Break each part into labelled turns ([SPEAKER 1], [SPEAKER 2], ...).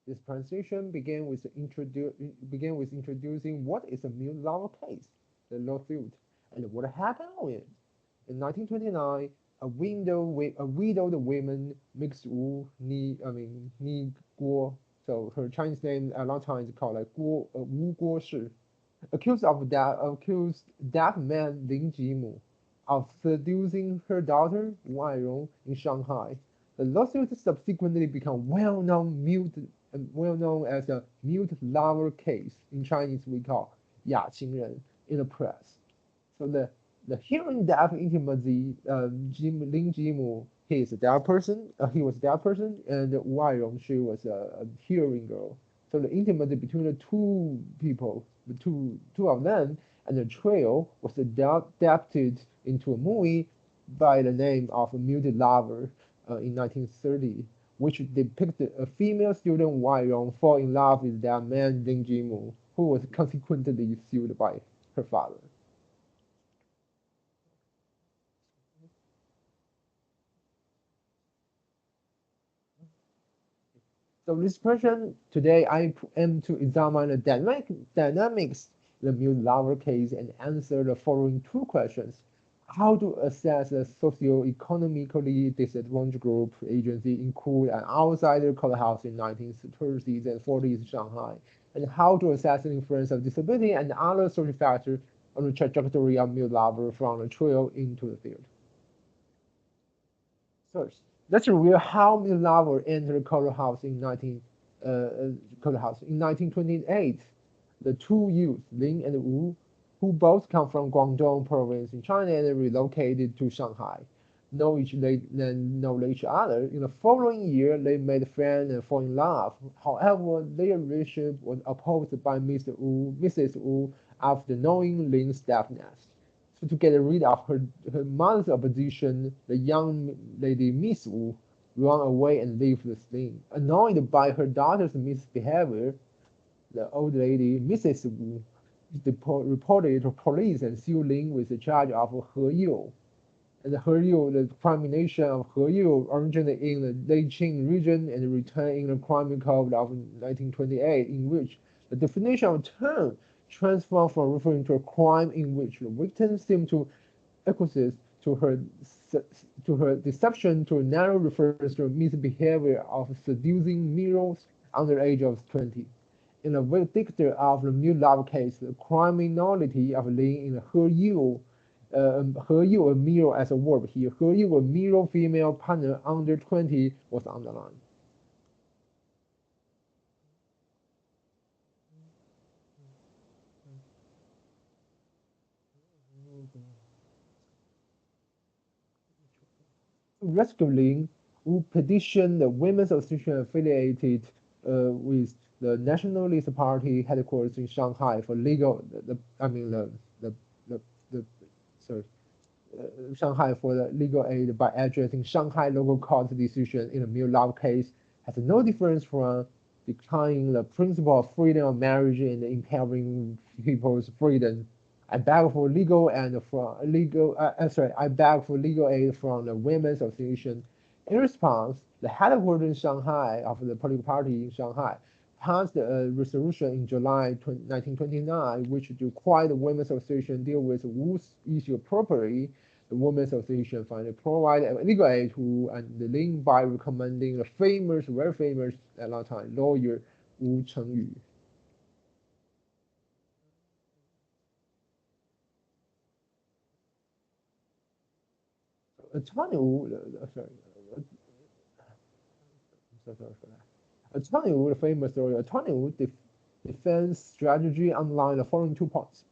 [SPEAKER 1] This transition began with introducing what is a mute lover case, the lawsuit, and what happened on it. In 1929, a widowed woman, Mix Wu Ni Guo, so her Chinese name a lot of times called like Wu Guo Shi, accused that man Lin Jimu of seducing her daughter Wai Rong in Shanghai. The lawsuit subsequently became well known as a mute lover case. In Chinese, we call 哑情人 in the press. So the hearing deaf intimacy, Lin Jimu, he was a deaf person, and Wai Rong, she was a hearing girl. So the intimacy between the two people, the two of them, and the trio was adapted into a movie by the name of Muted Lover in 1930, which depicted a female student Wai Rong fall in love with that man Lin Jimu, who was consequently sued by her father. So this question today, I aim to examine the dynamics of the mute-lover case and answer the following two questions. How to assess a socio-economically disadvantaged group agency include an outsider courthouse in 1930s and 40s Shanghai, and how to assess the influence of disability and other social factors on the trajectory of mute-lover from the trio into the field. First, let's review how Millar entered courthouse in 1928. The two youths, Lin and Wu, who both come from Guangdong province in China and relocated to Shanghai, know each other. In the following year, they made friends and fall in love. However, their relationship was opposed by Mrs. Wu after knowing Lin's deafness. So to get rid of her mother's opposition, the young lady Miss Wu ran away and left the scene. Annoyed by her daughter's misbehavior, the old lady, Mrs. Wu, reported to police and sued Lin with the charge of He Yu. And He Yu, the crimination of He Yu, originated in the Leiqing region and returned in the Crime Code of 1928, in which the definition of term transformed from referring to a crime in which the victim seemed to acquiesce to her deception to narrow refers to misbehavior of seducing males under the age of 20. In the verdict of the New Love case, the criminality of Lin in He Yu, a male as a verb here, He Yu, a male female partner under 20 was underlined. Rescuing who petitioned the Women's Association affiliated with the Nationalist Party headquarters in Shanghai for legal, the, the, the sorry, Shanghai for the legal aid by addressing Shanghai local court decision in the Mill Love case has no difference from declining the principle of freedom of marriage and empowering people's freedom. I beg for legal and from legal I beg for legal aid from the Women's Association. In response, the headquarters in Shanghai of the political party in Shanghai passed a resolution in July 1929, which required the Women's Association deal with Wu's issue appropriately. The Women's Association finally provided legal aid to and the link by recommending the very famous at that time lawyer Wu Chengyu. Attorney Wu, sorry, so sorry for that. Attorney Wu, the famous lawyer, Attorney Wu defense strategy underlined the following two points.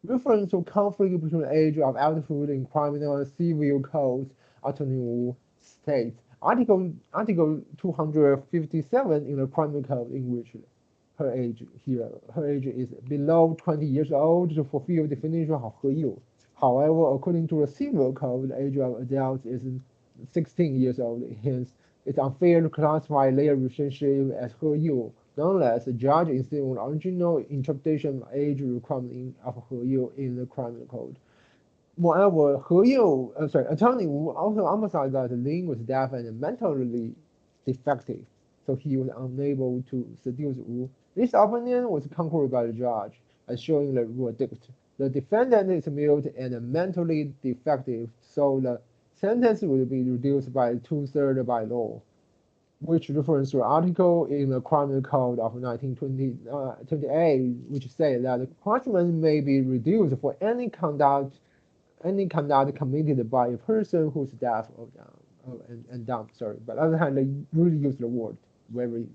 [SPEAKER 1] Referring to conflict between the age of adulthood in criminal and civil codes, Attorney Wu states Article 257 in the criminal code in which her age is below 20 years old to fulfill definition of He Yu. However, according to the civil code, the age of adults is 16 years old. Hence, it's unfair to classify their relationship as He Yu. Nonetheless, the judge insisted on the original interpretation of age requirement of He Yu in the criminal code. Moreover, Attorney Wu also emphasized that Lin was deaf and mentally defective. so he was unable to seduce Wu. This opinion was concurred by the judge, as showing the verdict. The defendant is mute and mentally defective, so the sentence will be reduced by two-thirds by law, which refers to an article in the Criminal Code of 1928, which says that the punishment may be reduced for any conduct committed by a person who's deaf or dumb. Sorry, but on the other hand, they really use the word very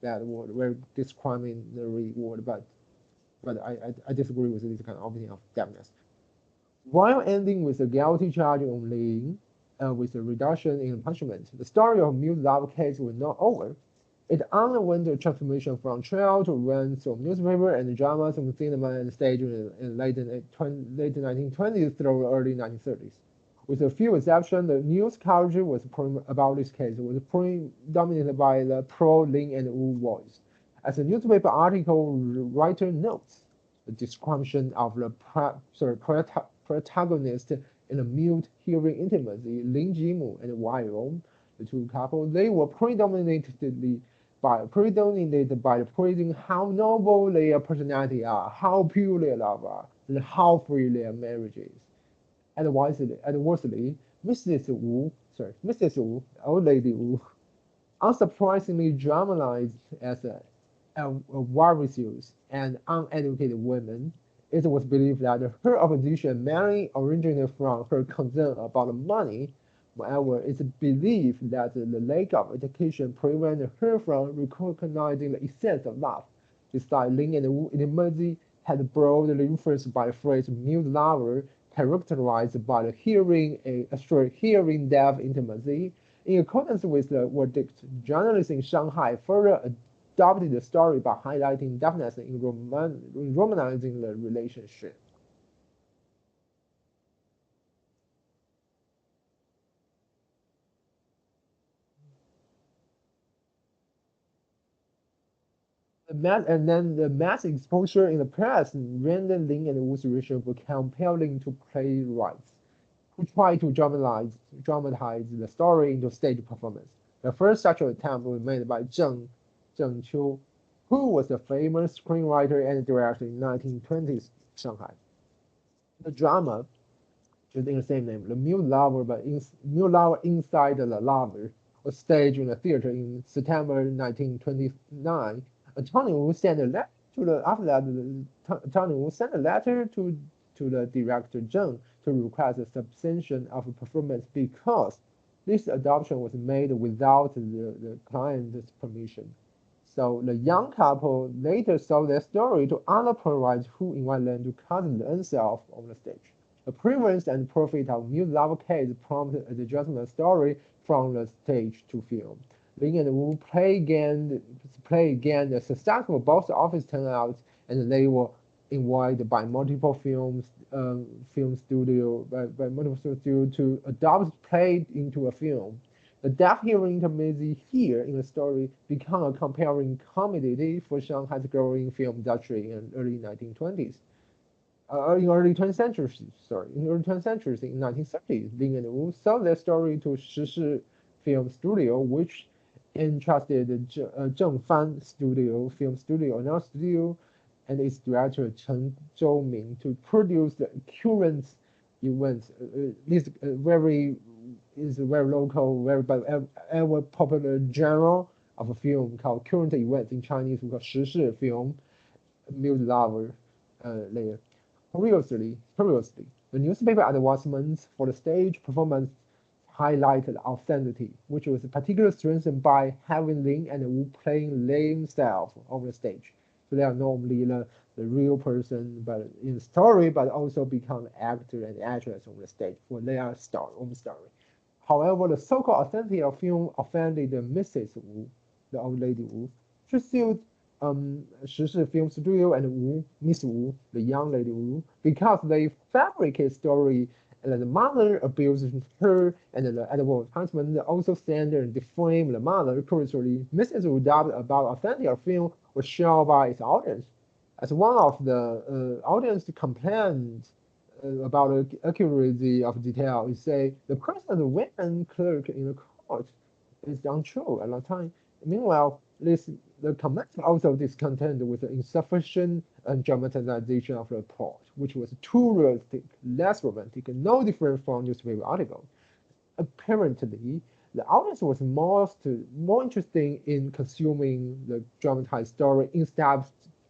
[SPEAKER 1] bad word, very discriminatory word. But I disagree with this kind of opinion of deafness. While ending with a guilty charge on Ling, with a reduction in punishment, the story of Mu's love case was not over. It underwent a transformation from trial to run through newspaper and drama, from cinema and stage in late 1920s through early 1930s. With a few exceptions, the news coverage about this case was predominated by the pro-Lin and Wu voice. As a newspaper article writer notes, the description of the protagonist in a mute hearing intimacy, Lin Jimu and Wai Rong, the two couples, they were predominated by praising how noble their personality are, how pure their love are, and how free their marriage is. Adversely, Mrs. Wu, old lady Wu, unsurprisingly dramatized as a virtuous and uneducated woman. It was believed that her opposition mainly originated from her concern about money. However, it's believed that the lack of education prevented her from recognizing the essence of love. Besides, Lin and Wu intimacy had broadly influenced by the phrase "mute lover," characterized by the hearing deaf intimacy. In accordance with the verdict, journalists in Shanghai further adopted the story by highlighting deafness in romanizing the relationship. The mass exposure in the press rendered Lin and Wu's relationship compelling to playwrights who tried to dramatize the story into stage performance. The first such attempt was made by Zheng Qiu, who was a famous screenwriter and director in 1920s Shanghai. The drama, just in the same name, The Mute Lover, Mute Lover Inside the Lover, was staged in a theater in September 1929. Attorney Wu sent a letter to the after that. Attorney Wu sent a letter to the director Zheng to request a suspension of performance because this adoption was made without the client's permission. So the young couple later sold their story to other playwrights who invited them to cast themselves on the stage. The prevalence and profit of Mute Love case prompted a adjustment story from the stage to film. Lin and Wu gained a successful box office turnout, and they were invited by multiple multiple studio to adopt play into a film. The deaf hearing intimacy here in the story became a compelling comedy for Shanghai's growing film industry in early 1920s. In early 20th century, in early 20th century, in 1930s, Lin and Wu sold their story to Shi Film Studio, which entrusted Zheng Fan Film Studio, another studio, and its director Chen Zhou-ming to produce the current events. This is a very local, very but ever popular genre of a film called current events in Chinese. We call 时事 film, Mute Lover layer. Previously, the newspaper advertisements for the stage performance highlighted authenticity, which was particularly strengthened by having Lin and Wu playing themselves on the stage. So they are normally the real person, but in the story, but also become actor and actress on the stage for their own story. However, the so-called authenticity of film offended Mrs. Wu, the old lady Wu. She sued 时事 Film Studio and Miss Wu, the young lady Wu, because they fabricate story and the mother abuses her, and the advertisement also center and defame the mother. Curiously, Mrs. Wu doubt about authentic of film was shared by its audience. As one of the audience complained about the accuracy of detail, it say the presence of women clerk in the court is untrue at the time. Meanwhile, the comment also discontent with the insufficient dramatization of the plot, which was too realistic, less romantic, no different from newspaper article. Apparently, the audience was more interested in consuming the dramatized story instead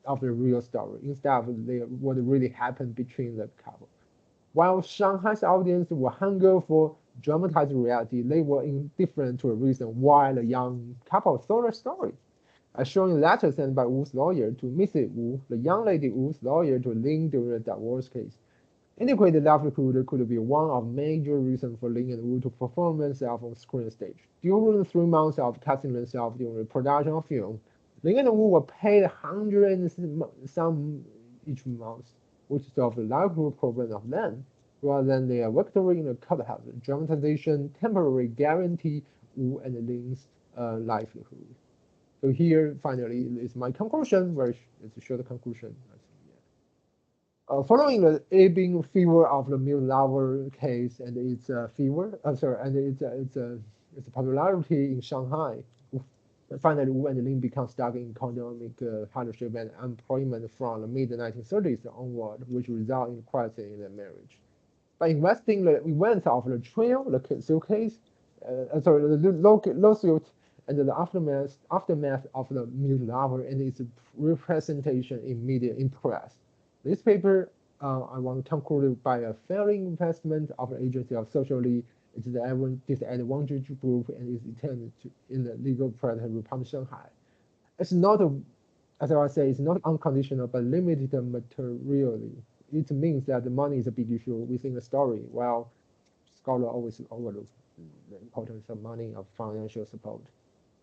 [SPEAKER 1] of the real story, instead of what really happened between the couple. While Shanghai's audience were hungry for dramatized reality, they were indifferent to a reason why the young couple told the story. As shown in letter sent by Wu's lawyer to Mrs. Wu, the young lady Wu's lawyer to Lin during the divorce case. Inadequate livelihood could be one of major reasons for Lin and Wu to perform themselves on screen stage. During the 3 months of casting themselves during the production of film, Lin and Wu were paid 100 and some each month, which solved the livelihood problem of them, rather than their victory in the courthouse. Dramatization temporarily guarantee Wu and Lin's livelihood. So here, finally, is my conclusion, it's a short conclusion. Following the ebbing fever of the mute lover case and its its popularity in Shanghai, finally Wu and Lin become stuck in economic hardship and unemployment from the mid 1930s onward, which result in crisis in their marriage. By investigating the events of the trial, the suitcase, the lawsuit, and the aftermath of the mute lover and its representation in media in press. This paper, I want to conclude by a failing investment of the agency of socially disadvantaged group and is intended in the legal practice Republic Shanghai. It's not, as I say, it's not unconditional but limited materially. It means that the money is a big issue within the story, while scholars always overlook the importance of money of financial support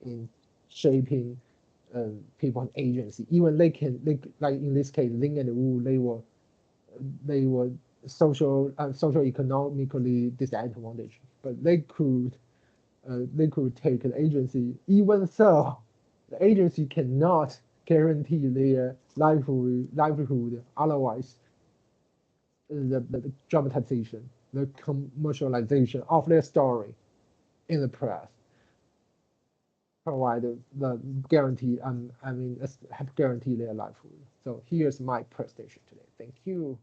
[SPEAKER 1] in shaping people's agency. Even like in this case, Lin and Wu, they were social economically disadvantaged, but they could take an agency. Even so, the agency cannot guarantee their livelihood. Otherwise, the dramatization, the commercialization of their story in the press provide the guarantee, I mean, guarantee their livelihood. So here's my presentation today. Thank you.